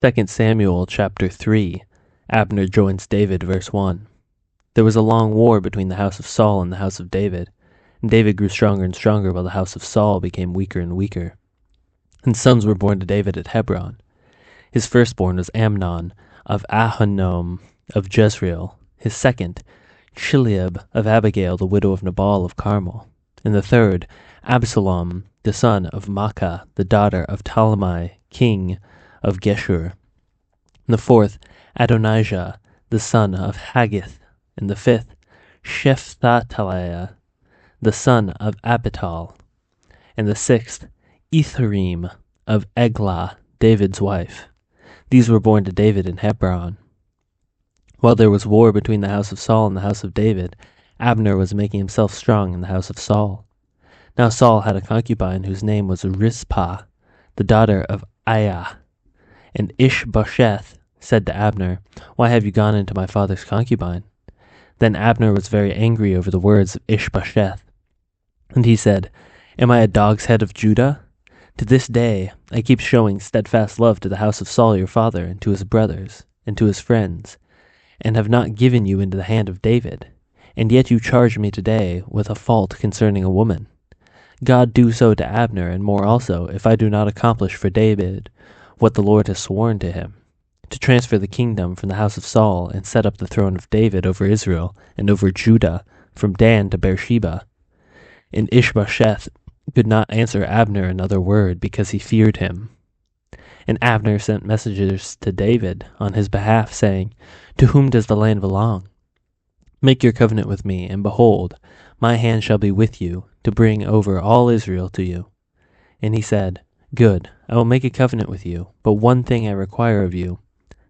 2 Samuel chapter 3. Abner joins David, verse 1. There was a long war between the house of Saul and the house of David, and David grew stronger and stronger while the house of Saul became weaker and weaker. And sons were born to David at Hebron. His firstborn was Amnon of Ahinoam of Jezreel, his second, Chileab of Abigail the widow of Nabal of Carmel, and the third, Absalom the son of Maacah the daughter of Talmai king of Geshur, and the fourth, Adonijah the son of Haggith, and the fifth, Shephtaliah the son of Abital, and the sixth, Etharim of Eglah, David's wife. These were born to David in Hebron. While there was war between the house of Saul and the house of David, Abner was making himself strong in the house of Saul. Now Saul had a concubine whose name was Rizpah, the daughter of Aiah. And Ishbosheth said to Abner, "Why have you gone into my father's concubine?" Then Abner was very angry over the words of Ishbosheth. And he said, "Am I a dog's head of Judah? To this day I keep showing steadfast love to the house of Saul your father, and to his brothers, and to his friends, and have not given you into the hand of David. And yet you charge me today with a fault concerning a woman. God do so to Abner, and more also, if I do not accomplish for David what the Lord has sworn to him, to transfer the kingdom from the house of Saul and set up the throne of David over Israel and over Judah from Dan to Beersheba." And Ishbosheth could not answer Abner another word because he feared him. And Abner sent messengers to David on his behalf, saying, "To whom does the land belong? Make your covenant with me, and behold, my hand shall be with you, to bring over all Israel to you." And he said, "Good, I will make a covenant with you, but one thing I require of you,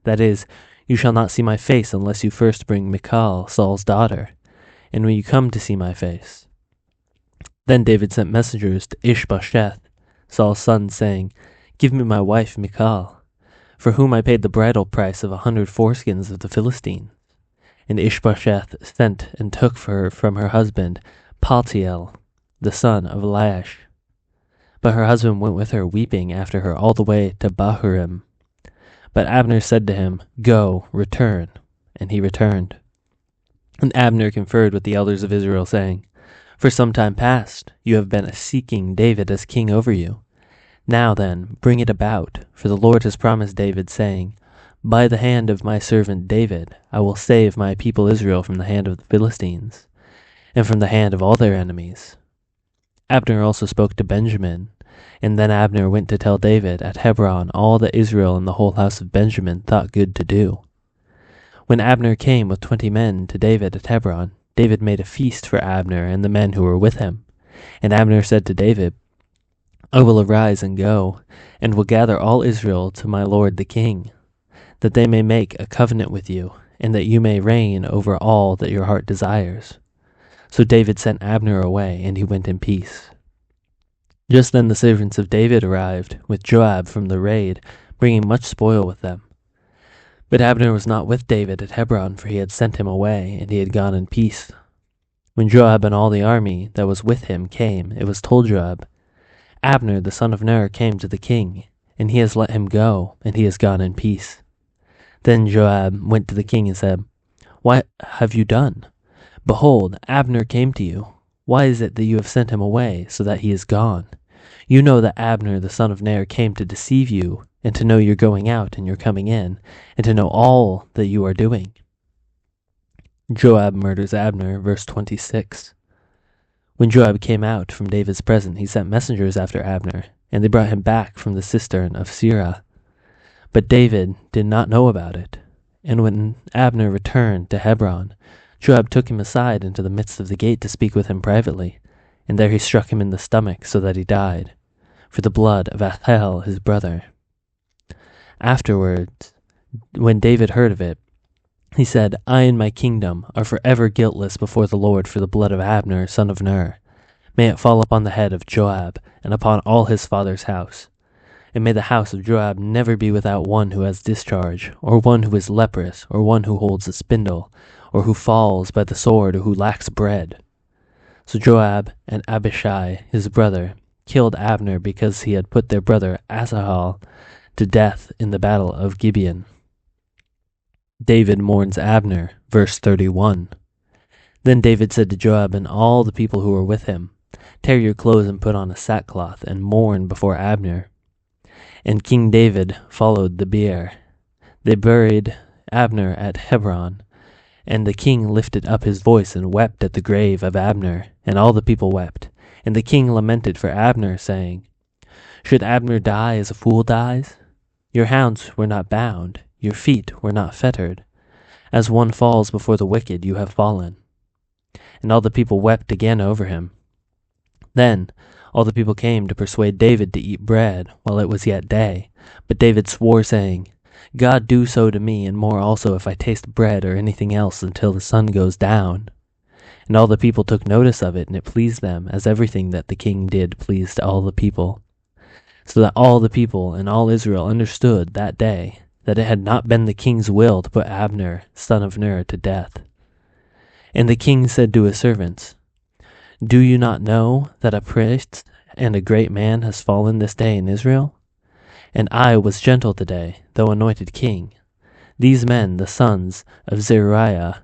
that is, you shall not see my face unless you first bring Michal, Saul's daughter, and when you come to see my face." Then David sent messengers to Ishbosheth, Saul's son, saying, "Give me my wife Michal, for whom I paid the bridal price of 100 foreskins of the Philistines." And Ishbosheth sent and took for her from her husband Paltiel, the son of Laish. But her husband went with her, weeping after her all the way to Bahurim. But Abner said to him, "Go, return." And he returned. And Abner conferred with the elders of Israel, saying, "For some time past you have been seeking David as king over you. Now then, bring it about, for the Lord has promised David, saying, 'By the hand of my servant David I will save my people Israel from the hand of the Philistines, and from the hand of all their enemies.'" Abner also spoke to Benjamin, and then Abner went to tell David at Hebron all that Israel and the whole house of Benjamin thought good to do. When Abner came with 20 men to David at Hebron, David made a feast for Abner and the men who were with him. And Abner said to David, "I will arise and go, and will gather all Israel to my lord the king, that they may make a covenant with you, and that you may reign over all that your heart desires." So David sent Abner away, and he went in peace. Just then the servants of David arrived with Joab from the raid, bringing much spoil with them. But Abner was not with David at Hebron, for he had sent him away, and he had gone in peace. When Joab and all the army that was with him came, it was told Joab, "Abner the son of Ner came to the king, and he has let him go, and he has gone in peace." Then Joab went to the king and said, "What have you done? Behold, Abner came to you. Why is it that you have sent him away, so that he is gone? You know that Abner the son of Ner came to deceive you, and to know your going out and your coming in, and to know all that you are doing." Joab murders Abner, verse 26. When Joab came out from David's presence, he sent messengers after Abner, and they brought him back from the cistern of Sirah. But David did not know about it. And when Abner returned to Hebron, Joab took him aside into the midst of the gate to speak with him privately, and there he struck him in the stomach so that he died, for the blood of Athel his brother. Afterwards, when David heard of it, he said, "I and my kingdom are forever guiltless before the Lord for the blood of Abner son of Ner. May it fall upon the head of Joab and upon all his father's house. And may the house of Joab never be without one who has discharge, or one who is leprous, or one who holds a spindle, or who falls by the sword, or who lacks bread." So Joab and Abishai his brother killed Abner because he had put their brother Asahel to death in the battle of Gibeon. David mourns Abner, verse 31. Then David said to Joab and all the people who were with him, "Tear your clothes and put on a sackcloth, and mourn before Abner." And King David followed the bier. They buried Abner at Hebron, and the king lifted up his voice and wept at the grave of Abner, and all the people wept. And the king lamented for Abner, saying, "Should Abner die as a fool dies? Your hands were not bound, your feet were not fettered. As one falls before the wicked, you have fallen." And all the people wept again over him. Then all the people came to persuade David to eat bread while it was yet day. But David swore, saying, "God do so to me, and more also, if I taste bread or anything else until the sun goes down." And all the people took notice of it, and it pleased them, as everything that the king did pleased all the people. So that all the people and all Israel understood that day that it had not been the king's will to put Abner, son of Ner, to death. And the king said to his servants, "Do you not know that a prince and a great man has fallen this day in Israel? And I was gentle today, though anointed king. These men, the sons of Zeruiah,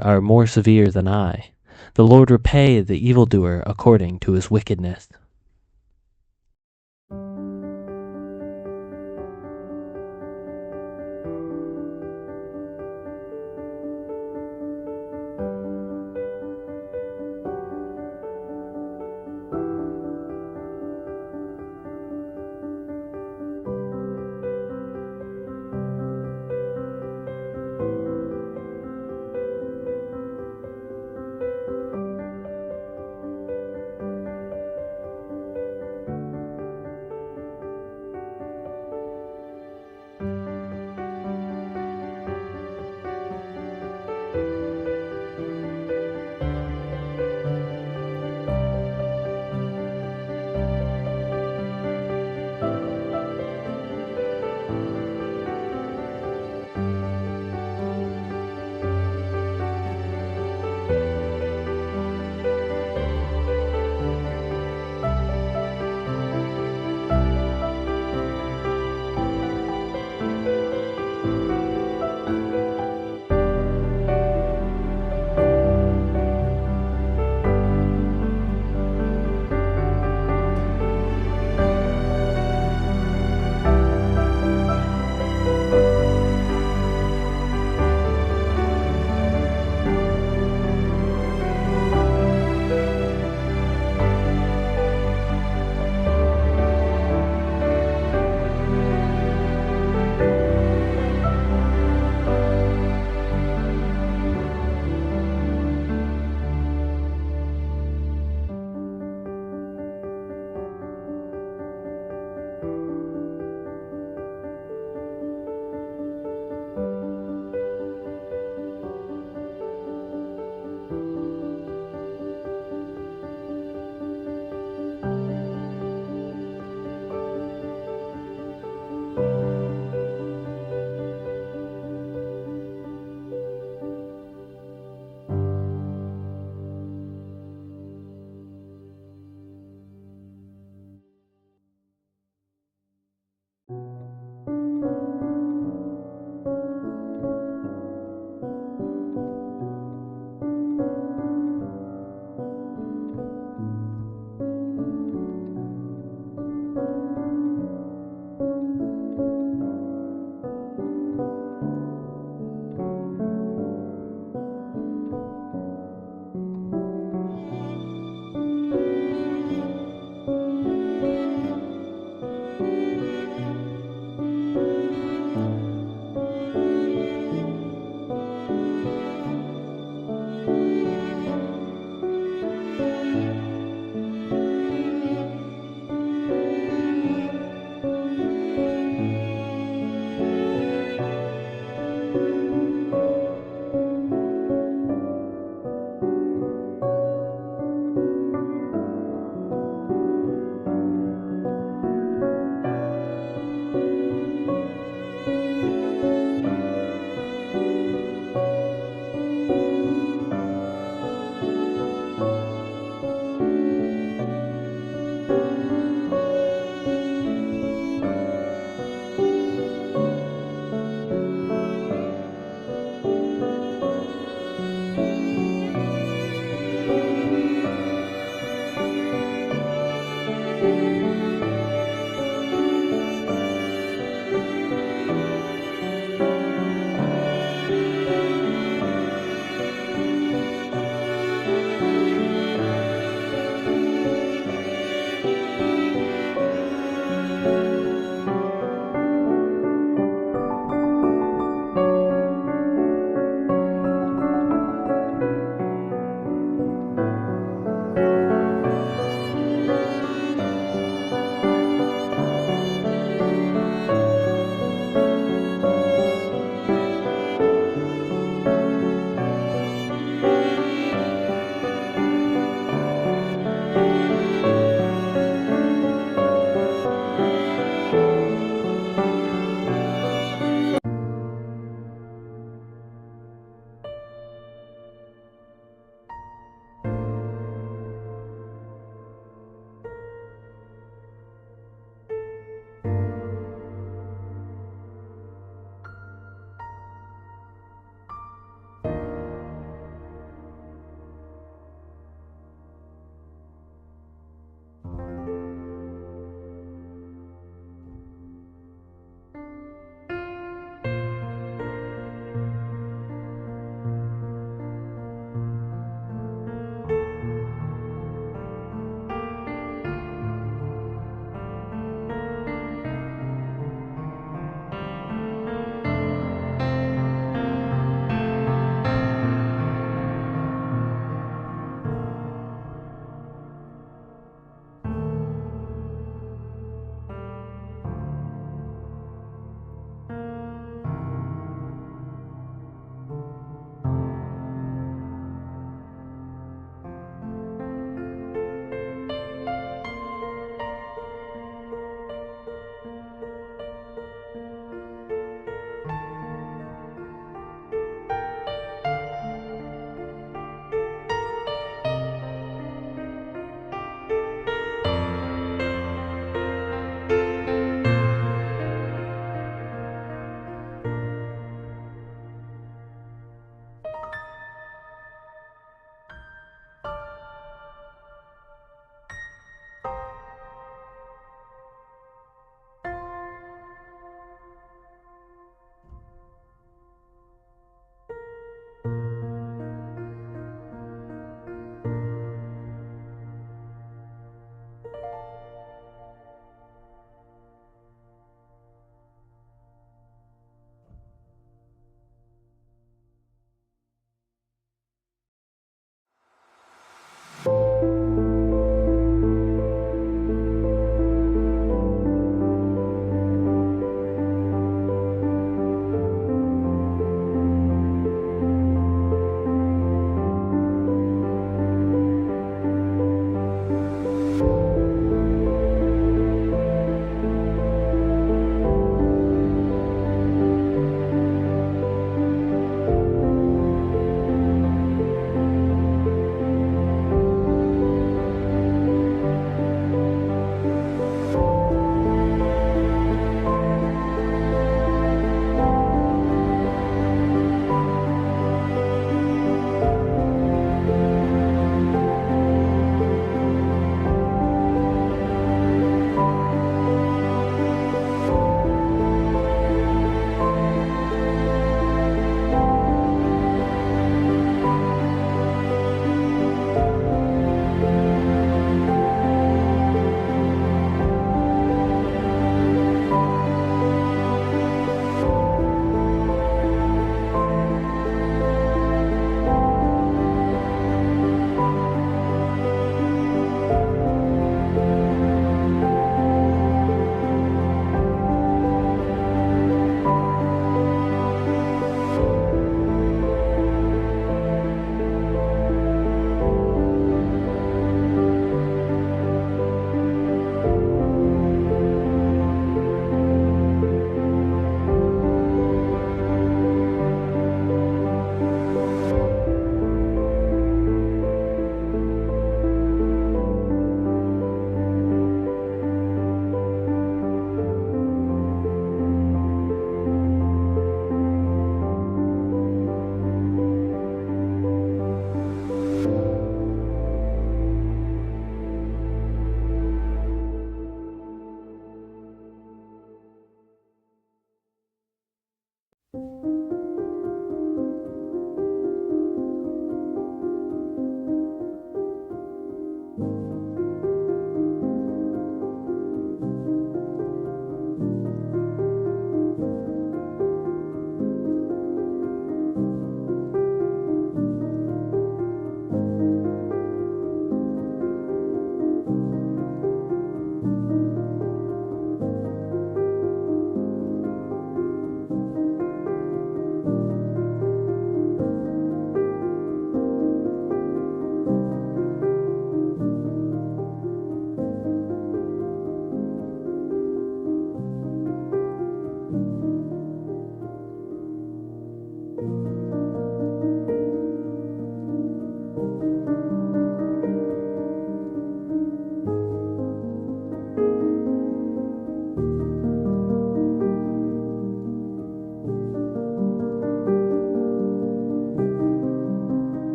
are more severe than I. The Lord repay the evildoer according to his wickedness."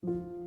you